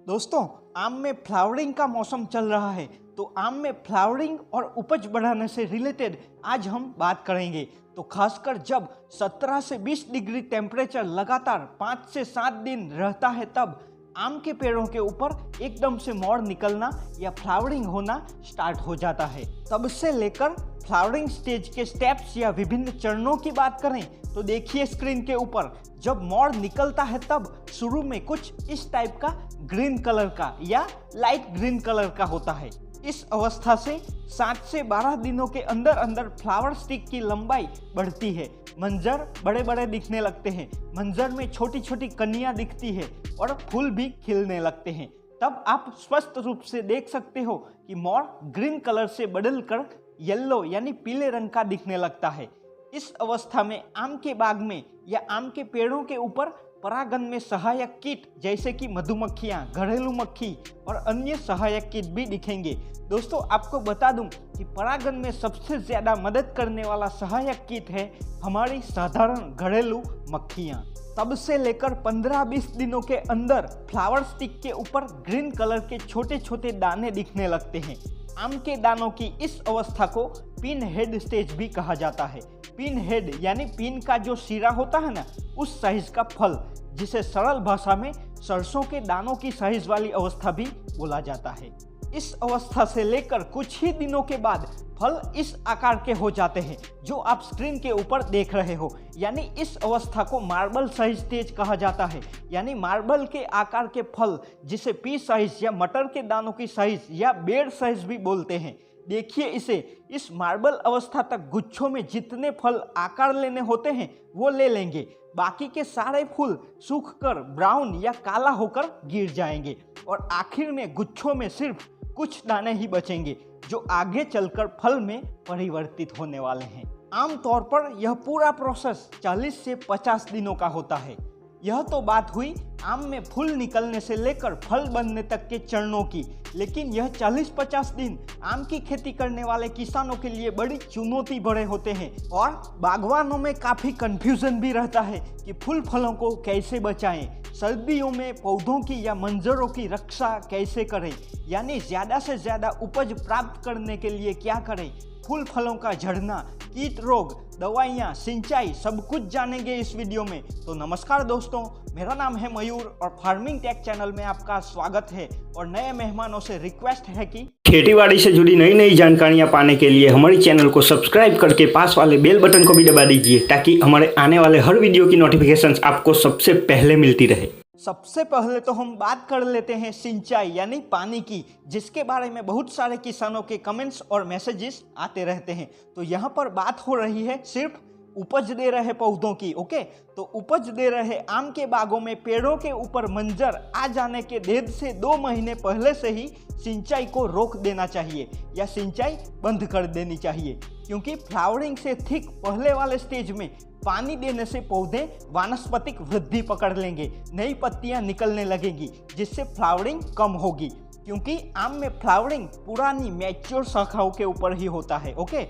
दोस्तों, आम में फ्लावरिंग का मौसम चल रहा है, तो आम में फ्लावरिंग और उपज बढ़ाने से रिलेटेड आज हम बात करेंगे। तो खासकर जब 17 से 20 डिग्री टेम्परेचर लगातार 5 से 7 दिन रहता है, तब आम के पेड़ों के ऊपर एकदम से मोड़ निकलना या फ्लावरिंग होना स्टार्ट हो जाता है। तब से लेकर फ्लावरिंग स्टेज के स्टेप्स या विभिन्न चरणों की बात करें तो देखिए स्क्रीन के ऊपर, जब मोड़ निकलता है तब शुरू में कुछ इस टाइप का ग्रीन कलर का या लाइट ग्रीन कलर का होता है। इस अवस्था से 7 से 12 दिनों के अंदर अंदर फ्लावर स्टिक की लंबाई बढ़ती है, मंजर बड़े बड़े दिखने लगते हैं, मंजर में छोटी छोटी कलियां दिखती है और फूल भी खिलने लगते हैं। तब आप स्पष्ट रूप से देख सकते हो कि मोड़ ग्रीन कलर से बदलकर येलो यानी पीले रंग का दिखने लगता है। इस अवस्था में आम के बाग में या आम के पेड़ों के ऊपर परागन में सहायक कीट जैसे कि मधुमक्खियां, घरेलू मक्खी और अन्य सहायक कीट भी दिखेंगे। दोस्तों, आपको बता दूं कि परागन में सबसे ज्यादा मदद करने वाला सहायक कीट है हमारी साधारण घरेलू मक्खियां। तब से लेकर 15-20 दिनों के अंदर फ्लावर स्टिक के ऊपर ग्रीन कलर के छोटे छोटे दाने दिखने लगते हैं। आम के दानों की इस अवस्था को पिन हेड स्टेज भी कहा जाता है। पिन हेड यानी पिन का जो सिरा होता है ना, उस साइज का फल, जिसे सरल भाषा में सरसों के दानों की साइज वाली अवस्था भी बोला जाता है। इस अवस्था से लेकर कुछ ही दिनों के बाद फल इस आकार के हो जाते हैं जो आप स्क्रीन के ऊपर देख रहे हो। यानी इस अवस्था को मार्बल साइज स्टेज कहा जाता है। यानी मार्बल के आकार के फल, जिसे पी साइज या मटर के दानों की साइज या बेर साइज भी बोलते हैं। देखिए इसे, इस मार्बल अवस्था तक गुच्छों में जितने फल आकार लेने होते हैं वो ले लेंगे, बाकी के सारे फूल सूखकर ब्राउन या काला होकर गिर जाएंगे और आखिर में गुच्छों में सिर्फ कुछ दाने ही बचेंगे जो आगे चलकर फल में परिवर्तित होने वाले हैं। आमतौर पर यह पूरा प्रोसेस 40 से 50 दिनों का होता है। यह तो बात हुई आम में फूल निकलने से लेकर फल बनने तक के चरणों की, लेकिन यह 40-50 दिन आम की खेती करने वाले किसानों के लिए बड़ी चुनौती भरे होते हैं और बागवानों में काफ़ी कंफ्यूजन भी रहता है कि फूल फलों को कैसे बचाएं, सर्दियों में पौधों की या मंजरों की रक्षा कैसे करें, यानी ज़्यादा से ज़्यादा उपज प्राप्त करने के लिए क्या करें, फूल फलों का झड़ना, कीट रोग, दवाइयाँ, सिंचाई, सब कुछ जानेंगे इस वीडियो में। तो नमस्कार दोस्तों, मेरा नाम है मयूर और फार्मिंग टेक चैनल में आपका स्वागत है। और नए मेहमानों से रिक्वेस्ट है कि खेतीबाड़ी से जुड़ी नई नई जानकारियां पाने के लिए हमारे चैनल को सब्सक्राइब करके पास वाले बेल बटन को भी दबा दीजिए, ताकि हमारे आने वाले हर वीडियो की नोटिफिकेशंस आपको सबसे पहले मिलती रहे। सबसे पहले तो हम बात कर लेते हैं सिंचाई यानी पानी की, जिसके बारे में बहुत सारे किसानों के कमेंट्स और मैसेजेस आते रहते हैं। तो यहाँ पर बात हो रही है सिर्फ उपज दे रहे पौधों की। ओके, तो उपज दे रहे आम के बागों में पेड़ों के ऊपर मंजर आ जाने के 1.5 से 2 महीने पहले से ही सिंचाई को रोक देना चाहिए या सिंचाई बंद कर देनी चाहिए, क्योंकि फ्लावरिंग से ठीक पहले वाले स्टेज में पानी देने से पौधे वानस्पतिक वृद्धि पकड़ लेंगे, नई पत्तियां निकलने लगेंगी, जिससे फ्लावरिंग कम होगी, क्योंकि आम में फ्लावरिंग पुरानी मैच्योर शाखाओं के ऊपर ही होता है। ओके,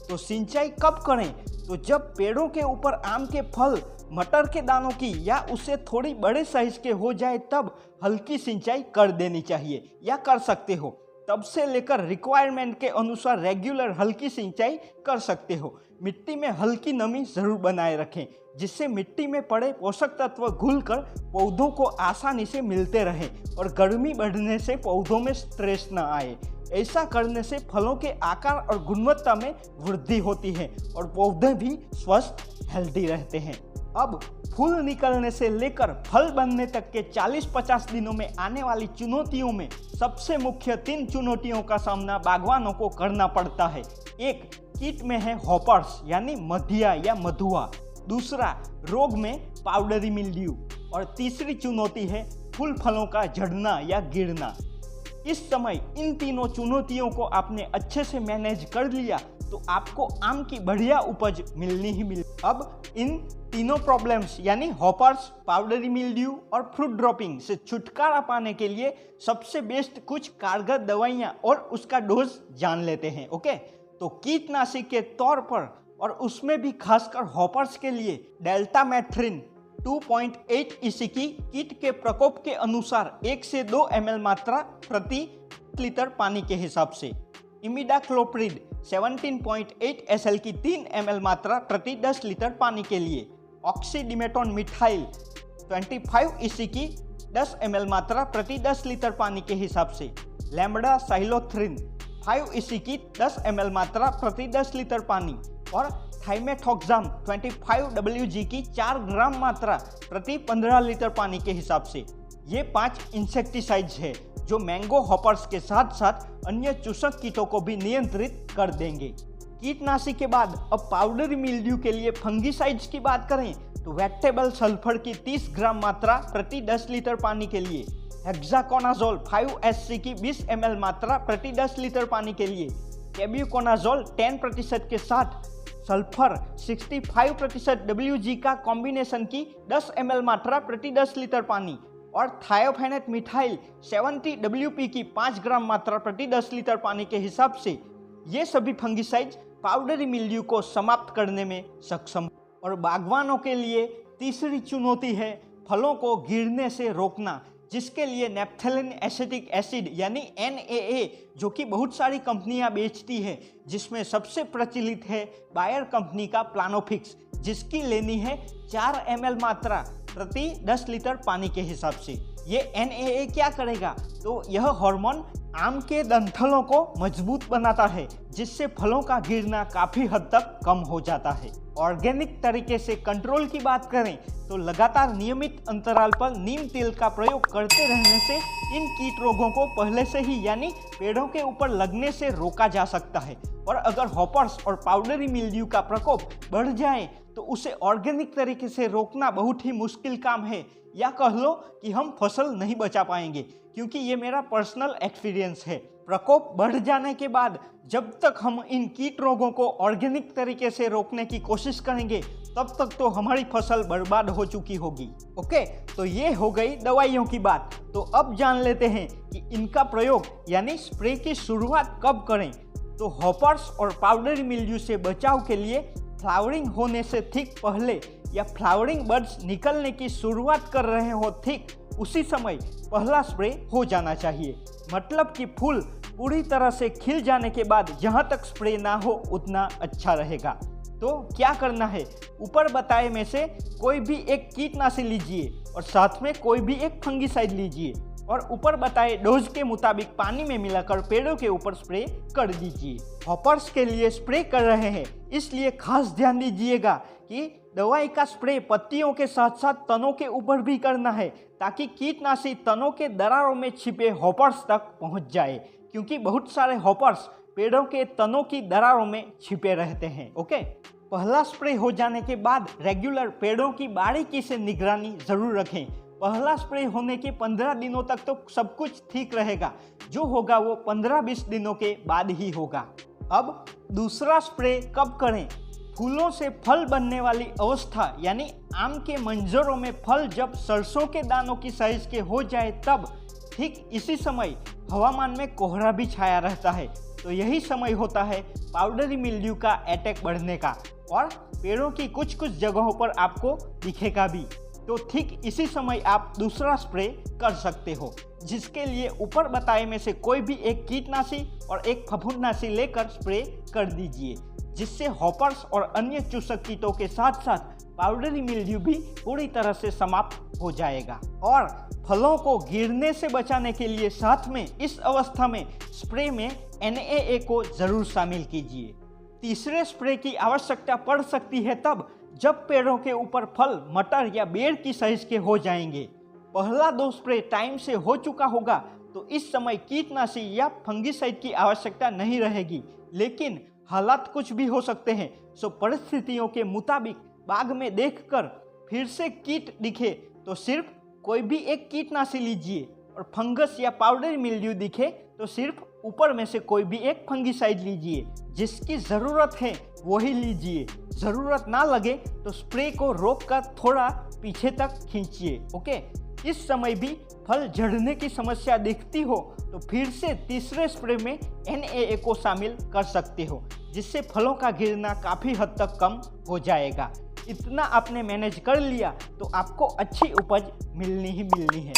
तो सिंचाई कब करें? तो जब पेड़ों के ऊपर आम के फल मटर के दानों की या उससे थोड़ी बड़े साइज के हो जाए तब हल्की सिंचाई कर देनी चाहिए या कर सकते हो। तब से लेकर रिक्वायरमेंट के अनुसार रेगुलर हल्की सिंचाई कर सकते हो। मिट्टी में हल्की नमी जरूर बनाए रखें, जिससे मिट्टी में पड़े पोषक तत्व घुलकर पौधों को आसानी से मिलते रहे और गर्मी बढ़ने से पौधों में स्ट्रेस न आए। ऐसा करने से फलों के आकार और गुणवत्ता में वृद्धि होती है और पौधे भी स्वस्थ हेल्दी रहते हैं। अब फूल निकलने से लेकर फल बनने तक के 40-50 दिनों में आने वाली चुनौतियों में सबसे मुख्य 3 चुनौतियों का सामना बागवानों को करना पड़ता है। एक कीट में है हॉपर्स यानी मधिया या मधुआ, दूसरा रोग में पाउडरी मिल्ड्यू और तीसरी चुनौती है फूल फलों का झड़ना या गिरना। इस समय इन तीनों चुनौतियों को आपने अच्छे से मैनेज कर लिया तो आपको आम की बढ़िया उपज मिलनी ही मिल। अब इन तीनों प्रॉब्लम्स यानी हॉपर्स, पाउडरी मिल्ड्यू और फ्रूट ड्रॉपिंग से छुटकारा पाने के लिए सबसे बेस्ट कुछ कारगर दवाइयाँ और उसका डोज जान लेते हैं। ओके, तो कीटनाशी के तौर पर और उसमें भी खासकर हॉपर्स के लिए डेल्टामेथ्रिन 2.8 EC की कीट के प्रकोप के अनुसार 1 से 2 ml मात्रा प्रति लीटर पानी के हिसाब से। इमिडाक्लोप्रिड 17.8 SL की 3 ml मात्रा प्रति 10 लीटर पानी के लिए। ऑक्सीडिमेटोन मिथाइल 25 EC की 10 ml मात्रा प्रति 10 लीटर पानी के हिसाब से। लैम्बडा साइलोथ्रिन 5 EC की 10 ml मात्रा प्रति 10 लीटर पानी और थाइमेथॉक्साम 25 WG की 4 ग्राम मात्रा प्रति 15 लीटर पानी के हिसाब से। ये 5 इंसेक्टिसाइड्स है जो मैंगो हॉपर्स के साथ साथ अन्य चूसक कीटों को भी नियंत्रित कर देंगे। कीटनाशी के बाद अब पाउडरी मिल्ड्यू के लिए फंगीसाइड्स की बात करें तो वेक्टेबल सल्फर की 30 ग्राम मात्रा प्रति 10 लीटर पानी के लिए। हेक्साकोनाजोल 5SC की 20 ml मात्रा प्रति 10 लीटर पानी के लिए। टेब्यूकोनाजोल 10% के साथ सल्फर 65% WG का कॉम्बिनेशन की 10 ml मात्रा प्रति 10 लीटर पानी और थायोफेनेट मिथाइल 70 WP की 5 ग्राम मात्रा प्रति 10 लीटर पानी के हिसाब से। ये सभी फंगीसाइड्स पाउडरी मिल्ड्यू को समाप्त करने में सक्षम। और बागवानों के लिए तीसरी चुनौती है फलों को गिरने से रोकना, जिसके लिए नैप्थेलिन एसिटिक एसिड यानी NAA जो कि बहुत सारी कंपनियां बेचती है, जिसमें सबसे प्रचलित है बायर कंपनी का प्लानोफिक्स, जिसकी लेनी है 4 ml मात्रा प्रति 10 लीटर पानी के हिसाब से। ये NAA क्या करेगा तो यह हार्मोन आम के डंठलों को मजबूत बनाता है, जिससे फलों का गिरना काफी हद तक कम हो जाता है। ऑर्गेनिक तरीके से कंट्रोल की बात करें तो लगातार नियमित अंतराल पर नीम तेल का प्रयोग करते रहने से इन कीट रोगों को पहले से ही यानी पेड़ों के ऊपर लगने से रोका जा सकता है। और अगर हॉपर्स और पाउडरी मिल्ड्यू का प्रकोप बढ़ जाए तो उसे ऑर्गेनिक तरीके से रोकना बहुत ही मुश्किल काम है, या कह लो कि हम फसल नहीं बचा पाएंगे, क्योंकि ये मेरा पर्सनल एक्सपीरियंस है। प्रकोप बढ़ जाने के बाद जब तक हम इन कीट रोगों को ऑर्गेनिक तरीके से रोकने की कोशिश करेंगे तब तक तो हमारी फसल बर्बाद हो चुकी होगी। ओके, तो ये हो गई दवाइयों की बात। तो अब जान लेते हैं कि इनका प्रयोग यानी स्प्रे की शुरुआत कब करें। तो हॉपर्स और पाउडरी मिल्ड्यू से बचाव के लिए फ्लावरिंग होने से ठीक पहले या फ्लावरिंग बड्स निकलने की शुरुआत कर रहे हो ठीक उसी समय पहला स्प्रे हो जाना चाहिए। मतलब कि फूल पूरी तरह से खिल जाने के बाद जहाँ तक स्प्रे ना हो उतना अच्छा रहेगा। तो क्या करना है, ऊपर बताए में से कोई भी एक कीटनाशी लीजिए और साथ में कोई भी एक फंगीसाइड लीजिए और ऊपर बताए डोज के मुताबिक पानी में मिलाकर पेड़ों के ऊपर स्प्रे कर दीजिए। हॉपर्स के लिए स्प्रे कर रहे हैं, इसलिए खास ध्यान दीजिएगा कि दवाई का स्प्रे पत्तियों के साथ साथ तनों के ऊपर भी करना है, ताकि कीटनाशी तनों के दरारों में छिपे हॉपर्स तक पहुंच जाए, क्योंकि बहुत सारे हॉपर्स पेड़ों के तनों की दरारों में छिपे रहते हैं। ओके, पहला स्प्रे हो जाने के बाद रेगुलर पेड़ों की बारीकी से निगरानी जरूर रखें। पहला स्प्रे होने के 15 दिनों तक तो सब कुछ ठीक रहेगा, जो होगा वो 15-20 दिनों के बाद ही होगा। अब दूसरा स्प्रे कब करें? फूलों से फल बनने वाली अवस्था यानी आम के मंजरों में फल जब सरसों के दानों की साइज के हो जाए तब। ठीक इसी समय हवामान में कोहरा भी छाया रहता है, तो यही समय होता है पाउडरी मिल्ड्यू का अटैक बढ़ने का और पेड़ों की कुछ कुछ जगहों पर आपको दिखेगा भी। तो ठीक इसी समय आप दूसरा स्प्रे कर सकते हो, जिसके लिए ऊपर बताए में से कोई भी एक कीटनाशी और एक फफूंदनाशी लेकर स्प्रे कर दीजिए, जिससे हॉपर्स और अन्य चूसक कीटों के साथ साथ पाउडरी मिल्ड्यू भी पूरी तरह से समाप्त हो जाएगा। और फलों को गिरने से बचाने के लिए साथ में इस अवस्था में स्प्रे में NAA को जरूर शामिल कीजिए। तीसरे स्प्रे की आवश्यकता पड़ सकती है तब जब पेड़ों के ऊपर फल मटर या बेर की साइज के हो जाएंगे। पहला 2 स्प्रे टाइम से हो चुका होगा तो इस समय कीटनाशी या फंगीसाइड की आवश्यकता नहीं रहेगी, लेकिन हालात कुछ भी हो सकते हैं। सो परिस्थितियों के मुताबिक बाग में देखकर फिर से कीट दिखे तो सिर्फ कोई भी एक कीटनाशी लीजिए, और फंगस या पाउडरी मिल्ड्यू दिखे तो सिर्फ ऊपर में से कोई भी एक फंगीसाइड लीजिए। जिसकी ज़रूरत है वही लीजिए, ज़रूरत ना लगे तो स्प्रे को रोककर थोड़ा पीछे तक खींचिए। ओके, इस समय भी फल झड़ने की समस्या दिखती हो तो फिर से तीसरे स्प्रे में NAA को शामिल कर सकते हो, जिससे फलों का गिरना काफ़ी हद तक कम हो जाएगा। इतना आपने मैनेज कर लिया तो आपको अच्छी उपज मिलनी ही मिलनी है।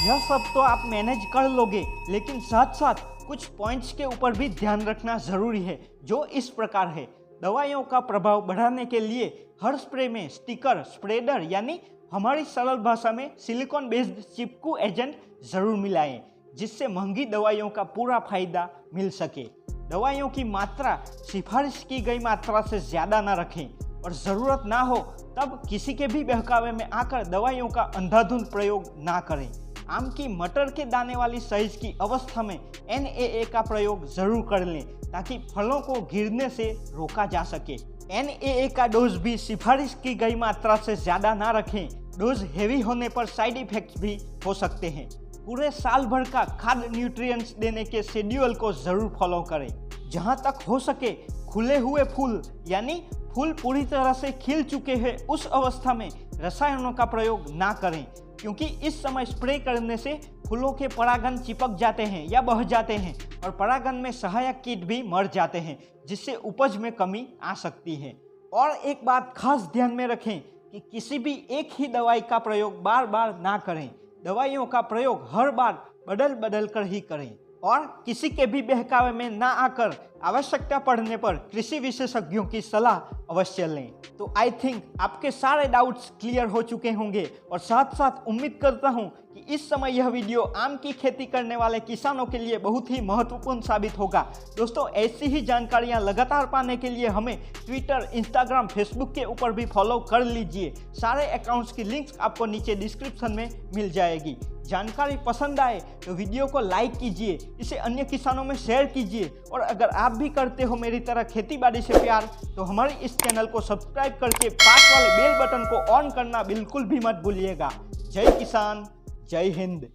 यह सब तो आप मैनेज कर लोगे, लेकिन साथ साथ कुछ पॉइंट्स के ऊपर भी ध्यान रखना ज़रूरी है, जो इस प्रकार है। दवाइयों का प्रभाव बढ़ाने के लिए हर स्प्रे में स्टिकर, स्प्रेडर यानी हमारी सरल भाषा में सिलिकॉन बेस्ड चिपकू एजेंट ज़रूर मिलाएं, जिससे महंगी दवाइयों का पूरा फायदा मिल सके। दवाइयों की मात्रा सिफारिश की गई मात्रा से ज़्यादा ना रखें और ज़रूरत ना हो तब किसी के भी बहकावे में आकर दवाइयों का अंधाधुंध प्रयोग ना करें। आम की मटर के दाने वाली साइज की अवस्था में NaA का प्रयोग जरूर कर लें, ताकि फलों को गिरने से रोका जा सके। NaA का डोज भी सिफारिश की गई मात्रा से ज़्यादा ना रखें। डोज हेवी होने पर साइड इफेक्ट्स भी हो सकते हैं। पूरे साल भर का खाद्य न्यूट्रिएंट्स देने के शेड्यूल को ज़रूर फॉलो करें। जहाँ तक हो सके खुले हुए फूल यानी फूल पूरी तरह से खिल चुके हैं उस अवस्था में रसायनों का प्रयोग ना करें, क्योंकि इस समय स्प्रे करने से फूलों के परागण चिपक जाते हैं या बह जाते हैं और परागण में सहायक कीट भी मर जाते हैं, जिससे उपज में कमी आ सकती है। और एक बात खास ध्यान में रखें कि किसी भी एक ही दवाई का प्रयोग बार बार ना करें। दवाइयों का प्रयोग हर बार बदल बदल कर ही करें और किसी के भी बहकावे में ना आकर आवश्यकता पड़ने पर कृषि विशेषज्ञों की सलाह अवश्य लें। तो आई थिंक आपके सारे डाउट्स क्लियर हो चुके होंगे और साथ साथ उम्मीद करता हूं कि इस समय यह वीडियो आम की खेती करने वाले किसानों के लिए बहुत ही महत्वपूर्ण साबित होगा। दोस्तों, ऐसी ही जानकारियां लगातार पाने के लिए हमें ट्विटर, इंस्टाग्राम, फेसबुक के ऊपर भी फॉलो कर लीजिए। सारे अकाउंट्स की लिंक्स आपको नीचे डिस्क्रिप्शन में मिल जाएगी। जानकारी पसंद आए तो वीडियो को लाइक कीजिए, इसे अन्य किसानों में शेयर कीजिए और अगर आप भी करते हो मेरी तरह खेती बाड़ी से प्यार तो हमारे इस चैनल को सब्सक्राइब करके पास वाले बेल बटन को ऑन करना बिल्कुल भी मत भूलिएगा। जय किसान, जय हिंद।